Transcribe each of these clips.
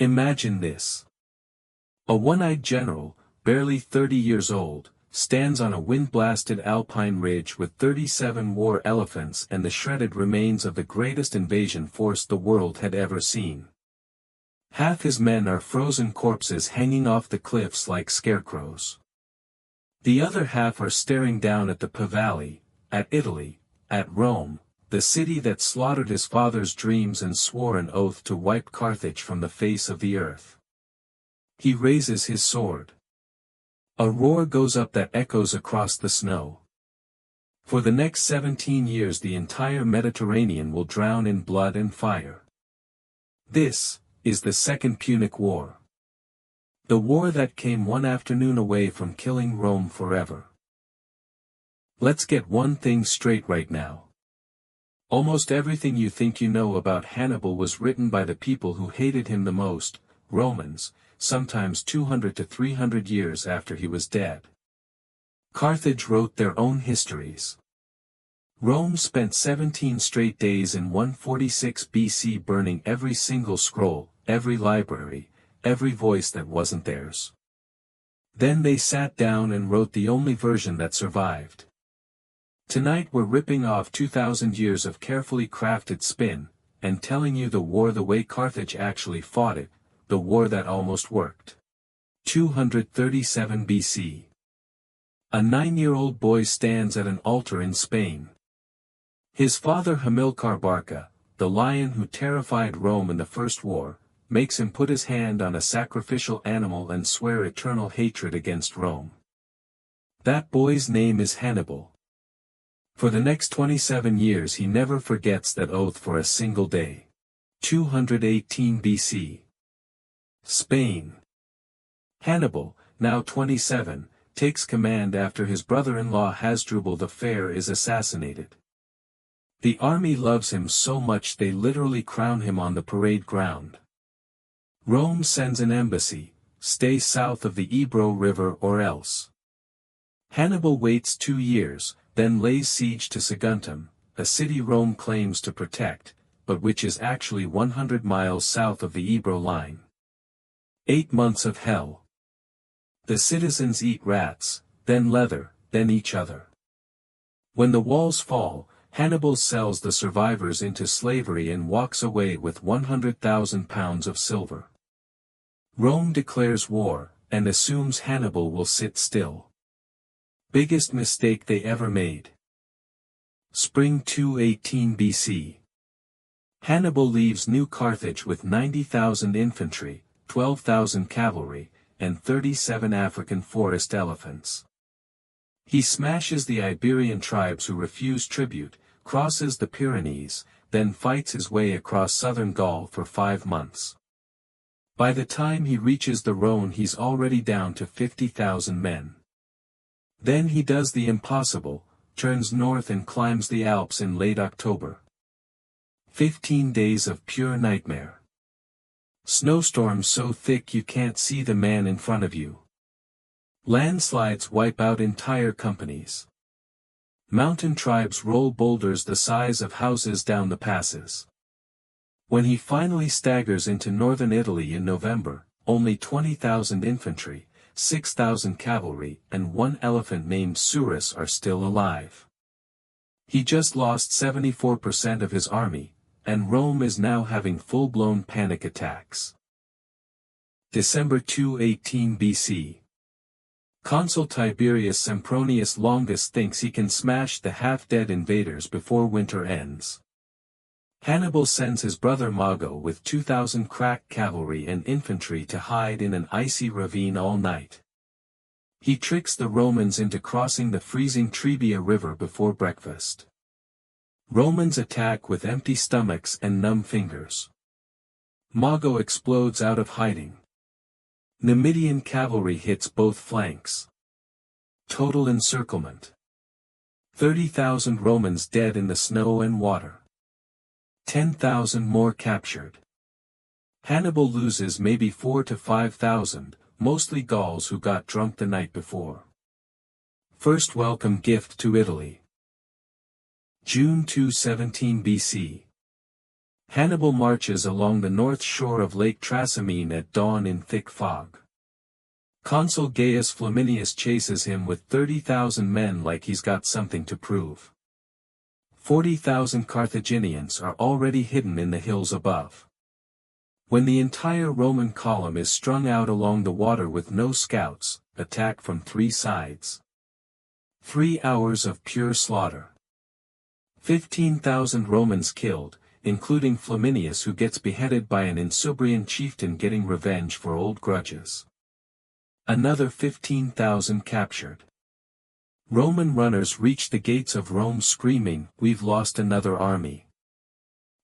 Imagine this. A one-eyed general, barely 30 years old, stands on a wind-blasted alpine ridge with 37 war elephants and the shredded remains of the greatest invasion force the world had ever seen. Half his men are frozen corpses hanging off the cliffs like scarecrows. The other half are staring down at the Po Valley, at Italy, at Rome, the city that slaughtered his father's dreams and swore an oath to wipe Carthage from the face of the earth. He raises his sword. A roar goes up that echoes across the snow. For the next 17 years the entire Mediterranean will drown in blood and fire. This is the Second Punic War. The war that came one afternoon away from killing Rome forever. Let's get one thing straight right now. Almost everything you think you know about Hannibal was written by the people who hated him the most, Romans, sometimes 200 to 300 years after he was dead. Carthage wrote their own histories. Rome spent 17 straight days in 146 BC burning every single scroll, every library, every voice that wasn't theirs. Then they sat down and wrote the only version that survived. Tonight we're ripping off 2,000 years of carefully crafted spin, and telling you the war the way Carthage actually fought it, the war that almost worked. 237 BC. A 9-year-old boy stands at an altar in Spain. His father Hannibal Barca, the lion who terrified Rome in the First War, makes him put his hand on a sacrificial animal and swear eternal hatred against Rome. That boy's name is Hannibal. For the next 27 years he never forgets that oath for a single day. 218 BC. Spain. Hannibal, now 27, takes command after his brother-in-law Hasdrubal the Fair is assassinated. The army loves him so much they literally crown him on the parade ground. Rome sends an embassy, stay south of the Ebro River or else. Hannibal waits 2 years, then lays siege to Saguntum, a city Rome claims to protect, but which is actually 100 miles south of the Ebro line. 8 months of hell. The citizens eat rats, then leather, then each other. When the walls fall, Hannibal sells the survivors into slavery and walks away with 100,000 pounds of silver. Rome declares war, and assumes Hannibal will sit still. Biggest mistake they ever made. Spring 218 BC. Hannibal leaves New Carthage with 90,000 infantry, 12,000 cavalry, and 37 African forest elephants. He smashes the Iberian tribes who refuse tribute, crosses the Pyrenees, then fights his way across southern Gaul for 5 months. By the time he reaches the Rhone he's already down to 50,000 men. Then he does the impossible, turns north and climbs the Alps in late October. 15 days of pure nightmare. Snowstorms so thick you can't see the man in front of you. Landslides wipe out entire companies. Mountain tribes roll boulders the size of houses down the passes. When he finally staggers into northern Italy in November, only 20,000 infantry, 6,000 cavalry and 1 elephant named Surus are still alive. He just lost 74% of his army, and Rome is now having full-blown panic attacks. December 218 BC. Consul Tiberius Sempronius Longus thinks he can smash the half-dead invaders before winter ends. Hannibal sends his brother Mago with 2,000 crack cavalry and infantry to hide in an icy ravine all night. He tricks the Romans into crossing the freezing Trebia River before breakfast. Romans attack with empty stomachs and numb fingers. Mago explodes out of hiding. Numidian cavalry hits both flanks. Total encirclement. 30,000 Romans dead in the snow and water. 10,000 more captured. Hannibal loses maybe 4 to 5,000, mostly Gauls who got drunk the night before. First welcome gift to Italy. June 217 BC. Hannibal marches along the north shore of Lake Trasimene at dawn in thick fog. Consul Gaius Flaminius chases him with 30,000 men like he's got something to prove. 40,000 Carthaginians are already hidden in the hills above. When the entire Roman column is strung out along the water with no scouts, attack from 3 sides. 3 hours of pure slaughter. 15,000 Romans killed, including Flaminius, who gets beheaded by an Insubrian chieftain getting revenge for old grudges. Another 15,000 captured. Roman runners reach the gates of Rome screaming, "We've lost another army."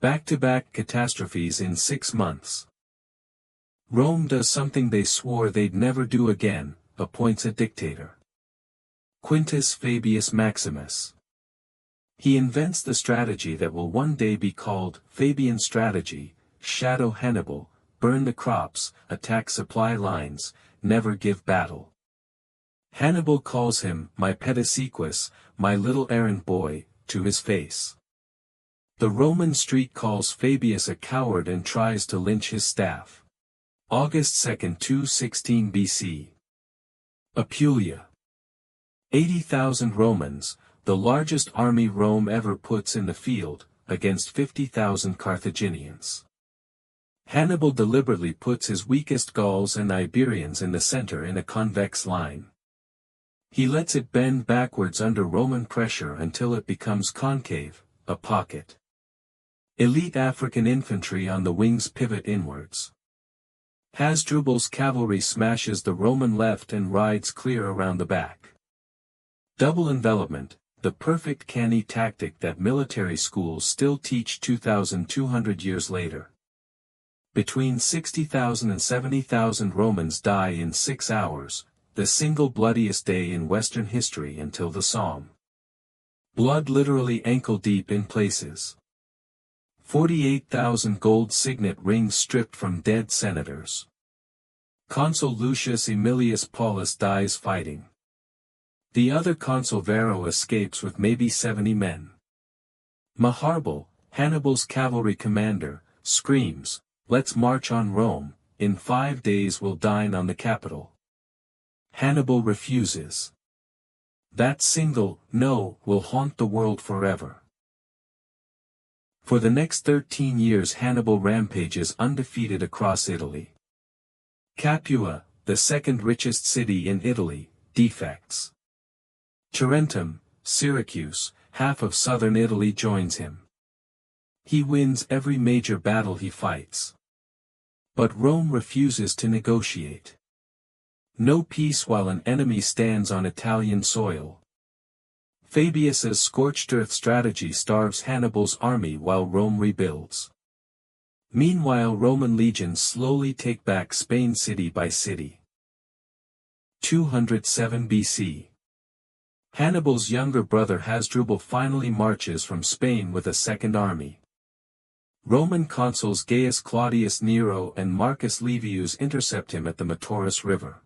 Back-to-back catastrophes in 6 months. Rome does something they swore they'd never do again, appoints a dictator. Quintus Fabius Maximus. He invents the strategy that will one day be called Fabian strategy: shadow Hannibal, burn the crops, attack supply lines, never give battle. Hannibal calls him, "my pedicicus, my little errand boy," to his face. The Roman street calls Fabius a coward and tries to lynch his staff. August 2, 216 BC. Apulia. 80,000 Romans, the largest army Rome ever puts in the field, against 50,000 Carthaginians. Hannibal deliberately puts his weakest Gauls and Iberians in the center in a convex line. He lets it bend backwards under Roman pressure until it becomes concave, a pocket. Elite African infantry on the wings pivot inwards. Hasdrubal's cavalry smashes the Roman left and rides clear around the back. Double envelopment, the perfect canny tactic that military schools still teach 2,200 years later. Between 60,000 and 70,000 Romans die in 6 hours, the single bloodiest day in Western history until the Somme. Blood literally ankle-deep in places. 48,000 gold signet rings stripped from dead senators. Consul Lucius Aemilius Paulus dies fighting. The other consul Varro escapes with maybe 70 men. Maharbal, Hannibal's cavalry commander, screams, "Let's march on Rome, in 5 days we'll dine on the capital." Hannibal refuses. That single "no" will haunt the world forever. For the next 13 years Hannibal rampages undefeated across Italy. Capua, the second richest city in Italy, defects. Tarentum, Syracuse, half of southern Italy joins him. He wins every major battle he fights. But Rome refuses to negotiate. No peace while an enemy stands on Italian soil. Fabius's scorched earth strategy starves Hannibal's army while Rome rebuilds. Meanwhile Roman legions slowly take back Spain city by city. 207 BC. Hannibal's younger brother Hasdrubal finally marches from Spain with a second army. Roman consuls Gaius Claudius Nero and Marcus Livius intercept him at the Metaurus River.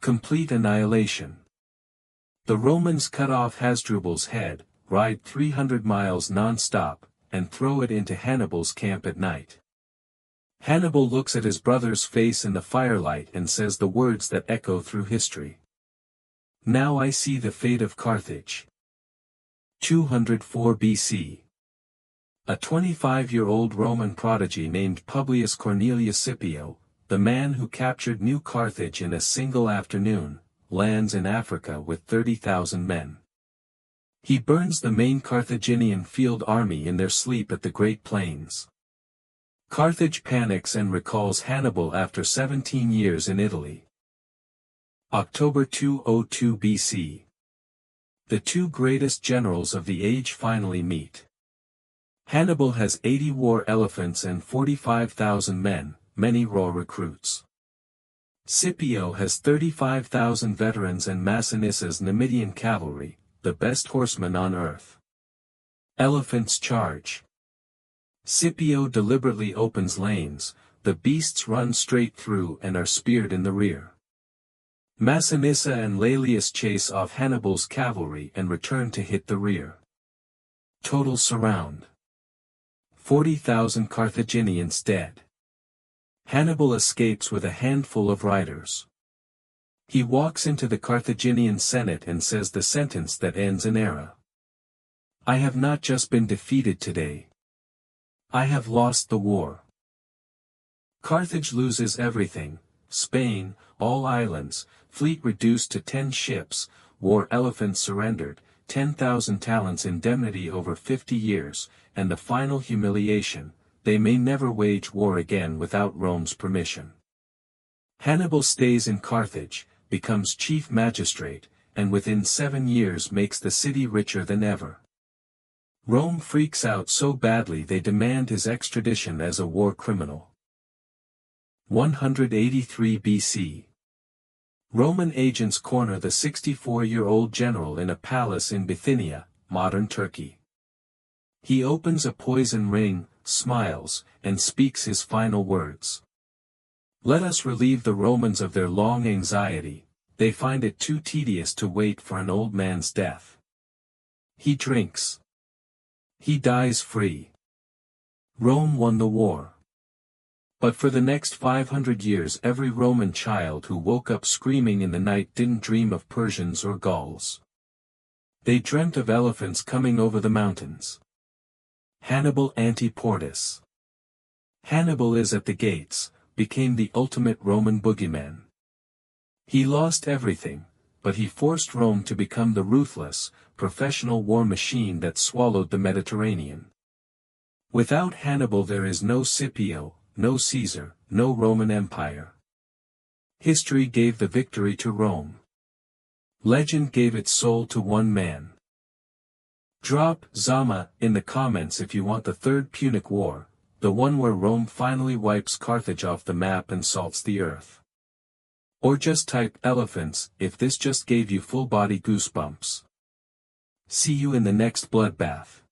Complete annihilation. The Romans cut off Hasdrubal's head, ride 300 miles non-stop, and throw it into Hannibal's camp at night. Hannibal looks at his brother's face in the firelight and says the words that echo through history. "Now I see the fate of Carthage." 204 BC. A 25-year-old Roman prodigy named Publius Cornelius Scipio, the man who captured New Carthage in a single afternoon, lands in Africa with 30,000 men. He burns the main Carthaginian field army in their sleep at the Great Plains. Carthage panics and recalls Hannibal after 17 years in Italy. October 202 BC. The two greatest generals of the age finally meet. Hannibal has 80 war elephants and 45,000 men, many raw recruits. Scipio has 35,000 veterans and Massinissa's Numidian cavalry, the best horsemen on earth. Elephants charge. Scipio deliberately opens lanes, the beasts run straight through and are speared in the rear. Massinissa and Laelius chase off Hannibal's cavalry and return to hit the rear. Total surround. 40,000 Carthaginians dead. Hannibal escapes with a handful of riders. He walks into the Carthaginian Senate and says the sentence that ends an era. I have not just been defeated today. I have lost the war. Carthage loses everything: Spain, all islands, fleet reduced to 10 ships, war elephants surrendered, 10,000 talents indemnity over 50 years, and the final humiliation: they may never wage war again without Rome's permission. Hannibal stays in Carthage, becomes chief magistrate, and within 7 years makes the city richer than ever. Rome freaks out so badly they demand his extradition as a war criminal. 183 BC. Roman agents corner the 64-year-old general in a palace in Bithynia, modern Turkey. He opens a poison ring, smiles, and speaks his final words. Let us relieve the Romans of their long anxiety, they find it too tedious to wait for an old man's death. He drinks. He dies free. Rome won the war. But for the next 500 years every Roman child who woke up screaming in the night didn't dream of Persians or Gauls. They dreamt of elephants coming over the mountains. Hannibal anti-Portus. Hannibal is at the gates, became the ultimate Roman boogeyman. He lost everything, but he forced Rome to become the ruthless, professional war machine that swallowed the Mediterranean. Without Hannibal there is no Scipio, no Caesar, no Roman Empire. History gave the victory to Rome. Legend gave its soul to one man. Drop Zama in the comments if you want the Third Punic War, the one where Rome finally wipes Carthage off the map and salts the earth. Or just type elephants if this just gave you full-body goosebumps. See you in the next bloodbath.